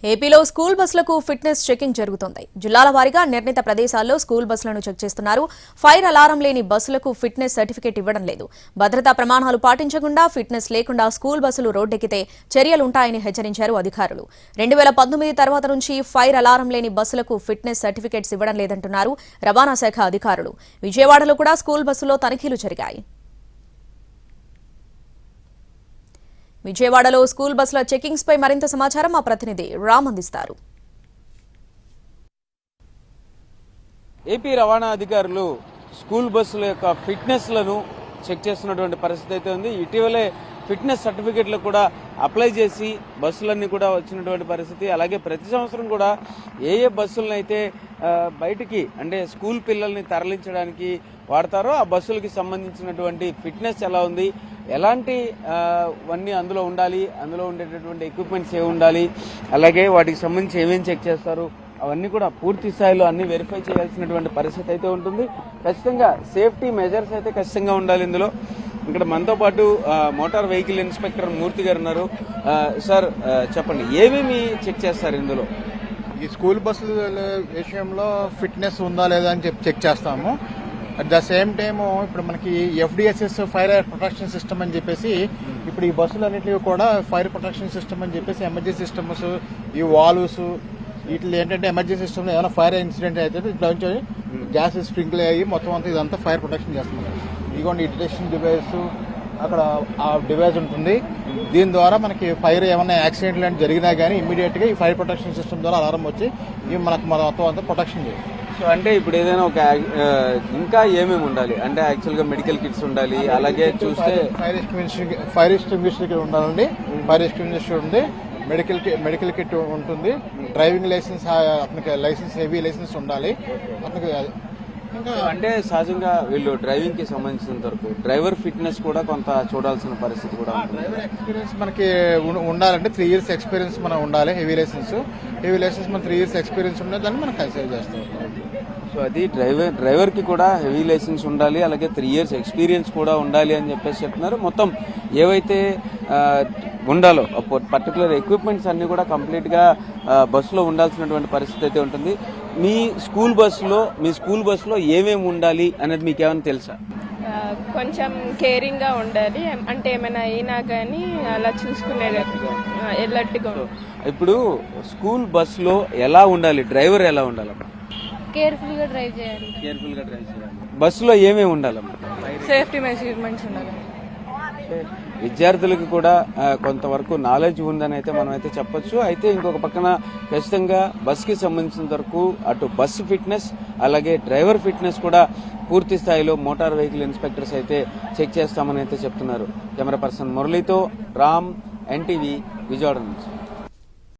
ఏపీలో school బస్సులకు fitness checking జరుగుతోంది. జిల్లాల వారీగా నిర్ణీత ప్రదేశాల్లో స్కూల్ బస్సులను చెక్ చేస్తున్నారు. ఫైర్ అలారం లేని బస్సులకు ఫిట్నెస్ సర్టిఫికేట్ ఇవ్వడం లేదు. భద్రతా ప్రమాణాలు పాటించకుండా ఫిట్నెస్ లేకుండా స్కూల్ బస్సులు రోడ్డెక్కితే చర్యలుంటాయని హెచ్చరించారు అధికారులు. 2019 తర్వాత నుంచి ఫైర్ అలారం లేని బస్సులకు ఫిట్నెస్ సర్టిఫికేట్స్ ఇవ్వడం లేదంటున్నారు రవాణా శాఖ అధికారులు. విజయవాడలో కూడా స్కూల్ బస్సులో తనిఖీలు జరిగాయి. విజయవాడలో స్కూల్ బస్సుల చెకింగ్స్ పై మరింత సమాచారం మా ప్రతినిధి రామ్ అందిస్తారు. ఏపీ రవాణా అధికారులు స్కూల్ బస్సుల యొక్క ఫిట్నెస్ లను చెక్ చేస్తున్నటువంటి పరిస్థితి అయితే ఉంది. ఇటీవలే ఫిట్నెస్ సర్టిఫికెట్లు కూడా అప్లై చేసి బస్సులన్నీ కూడా వచ్చినటువంటి పరిస్థితి. అలాగే ప్రతి సంవత్సరం కూడా ఏ బస్సులను అయితే బయటికి అంటే స్కూల్ పిల్లల్ని తరలించడానికి వాడతారో ఆ బస్సులకి సంబంధించినటువంటి ఫిట్నెస్ ఎలా ఉంది, ఎలాంటి అన్నీ అందులో ఉండాలి, అందులో ఉండేటటువంటి ఎక్విప్మెంట్స్ ఏ ఉండాలి, అలాగే వాటికి సంబంధించి ఏమేమి చెక్ చేస్తారు అవన్నీ కూడా పూర్తి స్థాయిలో అన్ని వెరిఫై చేయాల్సినటువంటి పరిస్థితి అయితే ఉంటుంది. ఖచ్చితంగా సేఫ్టీ మెజర్స్ అయితే ఖచ్చితంగా ఉండాలి ఇందులో. ఇక్కడ మనతో పాటు మోటార్ వెహికల్ ఇన్స్పెక్టర్ మూర్తి గారు ఉన్నారు. సార్ చెప్పండి, ఏమేమి చెక్ చేస్తారు ఇందులో? ఈ స్కూల్ బస్సుల విషయంలో ఫిట్నెస్ ఉందా లేదా అని చెక్ చేస్తాము. అట్ ద సేమ్ టైమ్ ఇప్పుడు మనకి FDSS ఫైర్ ప్రొటెక్షన్ సిస్టమ్ అని చెప్పేసి ఇప్పుడు ఈ బస్సులన్నింటినీ కూడా ఫైర్ ప్రొటెక్షన్ సిస్టమ్ అని చెప్పేసి ఎమర్జెన్సీ సిస్టమ్స్, ఈ వాల్వ్స్ వీటిలో ఏంటంటే ఎమర్జెన్సీ సిస్టమ్ ఏమైనా ఫైర్ ఇన్సిడెంట్ అయితే ఇట్లా గ్యాస్ స్ప్రింకిల్ అయ్యి మొత్తం అంతా ఇదంతా ఫైర్ ప్రొటెక్షన్ చేస్తుంది. ఇదిగోండి ఈ డిటెక్షన్ డివైస్, అక్కడ ఆ డివైస్ ఉంటుంది. దీని ద్వారా మనకి ఫైర్ ఏమైనా యాక్సిడెంట్ లాంటి జరిగినా కానీ ఇమీడియట్ గా ఈ ఫైర్ ప్రొటెక్షన్ సిస్టమ్ ద్వారా అలారం వచ్చి మనకు మొత్తం అంతా ప్రొటెక్షన్ చేయాలి. సో అంటే ఇప్పుడు ఏదైనా ఒక ఇంకా ఏమేమి ఉండాలి అంటే యాక్చువల్ గా మెడికల్ కిట్స్ ఉండాలి, అలాగే చూస్తే ఫైర్ ఎక్స్టింగ్విషర్ ఉండాలండి, ఫైర్ ఎక్స్టింగ్విషర్ ఉంది, మెడికల్ కిట్ ఉంటుంది, డ్రైవింగ్ లైసెన్స్, అతనికి లైసెన్స్, హెవీ లైసెన్స్ ఉండాలి అతనికి. ఇంకా అంటే సహజంగా వీళ్ళు డ్రైవింగ్ కి సంబంధించినంత వరకు డ్రైవర్ ఫిట్నెస్ కూడా కొంత చూడాల్సిన పరిస్థితి కూడా. డ్రైవర్ ఎక్స్పీరియన్స్ మనకి ఉండాలంటే 3 years ఎక్స్పీరియన్స్ మనం ఉండాలి. హెవీ లైసెన్స్ మన 3 years ఎక్స్పీరియన్స్ ఉండే దాన్ని మనం కన్సిడర్ చేస్తాం. సో అది డ్రైవర్ కి కూడా హెవీ లైసెన్స్ ఉండాలి, అలాగే 3 years ఎక్స్పీరియన్స్ కూడా ఉండాలి అని చెప్పేసి చెప్తున్నారు. మొత్తం ఏవైతే ఉండాలో పర్టికులర్ ఎక్విప్మెంట్స్ అన్ని కూడా కంప్లీట్ గా బస్సులో ఉండాల్సినటువంటి పరిస్థితి అయితే ఉంటుంది. మీ స్కూల్ బస్సులో ఏమేమి ఉండాలి అనేది మీకు ఏమైనా తెలుసా? కొంచెం కేరింగ్ గా ఉండాలి, అంటే ఏమైనా అయినా కానీ అలా చూసుకునేటట్టుగా ఎల్లట్టుగా. ఇప్పుడు స్కూల్ బస్సులో ఎలా ఉండాలి, డ్రైవర్ ఎలా ఉండాలమ్మా? కేర్ఫుల్ గా డ్రైవ్ చేయాలి. బస్సులో ఏమేమి ఉండాలమ్మా? సేఫ్టీ మెజర్మెంట్స్ ఉండాలి. విద్యార్థులకు కూడా కొంతవరకు నాలెడ్జ్ ఉందని అయితే మనం అయితే చెప్పొచ్చు. అయితే ఇంకొక పక్కన ఖచ్చితంగా బస్కి సంబంధించినంత వరకు అటు బస్సు ఫిట్నెస్ అలాగే డ్రైవర్ ఫిట్నెస్ కూడా పూర్తి స్థాయిలో మోటార్ వెహికల్ ఇన్స్పెక్టర్స్ అయితే చెక్ చేస్తామని అయితే చెప్తున్నారు. కెమెరా పర్సన్ మురళితో రామ్, NTV, విజయవాడ నుంచి.